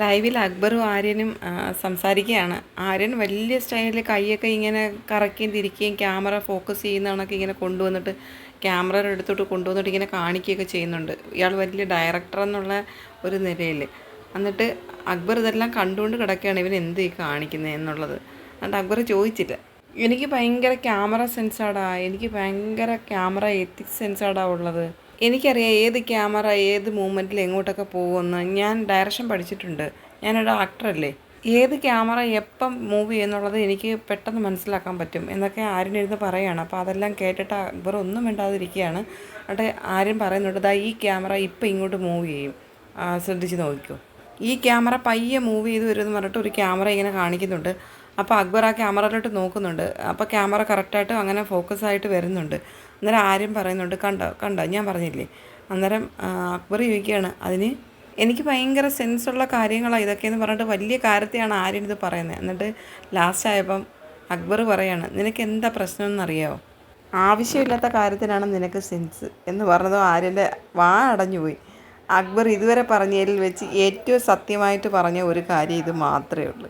ലൈവിൽ അക്ബറും ആര്യനും സംസാരിക്കുകയാണ്. ആര്യൻ വലിയ സ്റ്റൈലിൽ കൈയൊക്കെ ഇങ്ങനെ കറക്കുകയും തിരിക്കുകയും ക്യാമറ ഫോക്കസ് ചെയ്യുന്ന കണക്ക് ഇങ്ങനെ കൊണ്ടുവന്നിട്ട് ക്യാമറയുടെ അടുത്തോട്ട് കൊണ്ടുവന്നിട്ട് ഇങ്ങനെ കാണിക്കുകയൊക്കെ ചെയ്യുന്നുണ്ട്. ഇയാൾ വലിയ ഡയറക്ടർ എന്നുള്ള ഒരു നിലയിൽ. എന്നിട്ട് അക്ബർ ഇതെല്ലാം കണ്ടുകൊണ്ട് കിടക്കുകയാണ്, ഇവൻ എന്ത് ഈ കാണിക്കുന്നത് എന്നുള്ളത്. എന്നിട്ട് അക്ബർ ചോദിച്ചില്ല. എനിക്ക് ഭയങ്കര ക്യാമറ സെൻസാടാ, എനിക്ക് ഭയങ്കര ക്യാമറ എത്തിക്സ് സെൻസാടാ ഉള്ളത്. എനിക്കറിയാം ഏത് ക്യാമറ ഏത് മൂമെൻറ്റിൽ എങ്ങോട്ടൊക്കെ പോകുമെന്ന്. ഞാൻ ഡയറക്ഷൻ പഠിച്ചിട്ടുണ്ട്, ഞാനൊരു ആക്ടറല്ലേ. ഏത് ക്യാമറ എപ്പം മൂവ് ചെയ്യുന്നുള്ളത് എനിക്ക് പെട്ടെന്ന് മനസ്സിലാക്കാൻ പറ്റും എന്നൊക്കെ ആര്യൻ ഇരുന്ന് പറയുകയാണ്. അപ്പോൾ അതെല്ലാം കേട്ടിട്ട് അക്ബർ ഒന്നും മിണ്ടാതിരിക്കുകയാണ്. എന്നിട്ട് ആര്യൻ പറയുന്നുണ്ട്, ദാ ഈ ക്യാമറ ഇപ്പം ഇങ്ങോട്ട് മൂവ് ചെയ്യും, ശ്രദ്ധിച്ച് നോക്കിക്കോ. ഈ ക്യാമറ പയ്യെ മൂവ് ചെയ്ത് വരുമെന്ന് പറഞ്ഞിട്ട് ഒരു ക്യാമറ ഇങ്ങനെ കാണിക്കുന്നുണ്ട്. അപ്പോൾ അക്ബർ ആ ക്യാമറയിലോട്ട് നോക്കുന്നുണ്ട്. അപ്പോൾ ക്യാമറ കറക്റ്റായിട്ട് അങ്ങനെ ഫോക്കസ് ആയിട്ട് വരുന്നുണ്ട്. അന്നേരം ആര്യം പറയുന്നുണ്ട്, കണ്ടോ ഞാൻ പറഞ്ഞില്ലേ. അന്നേരം അക്ബർ ചോദിക്കുകയാണ്, അതിന് എനിക്ക് ഭയങ്കര സെൻസുള്ള കാര്യങ്ങളാണ് ഇതൊക്കെയെന്ന് പറഞ്ഞിട്ട് വലിയ കാര്യത്തെയാണ് ആര്യൻ ഇത് പറയുന്നത്. എന്നിട്ട് ലാസ്റ്റ് ആയപ്പം അക്ബർ പറയാണ്, നിനക്ക് എന്താ പ്രശ്നമെന്നറിയാമോ? ആവശ്യമില്ലാത്ത കാര്യത്തിനാണ് നിനക്ക് സെൻസ് എന്ന് പറഞ്ഞതോ ആര്യൻ്റെ വാ അടഞ്ഞുപോയി. അക്ബർ ഇതുവരെ പറഞ്ഞതിൽ വെച്ച് ഏറ്റവും സത്യമായിട്ട് പറഞ്ഞ ഒരു കാര്യം ഇത് മാത്രമേ ഉള്ളൂ.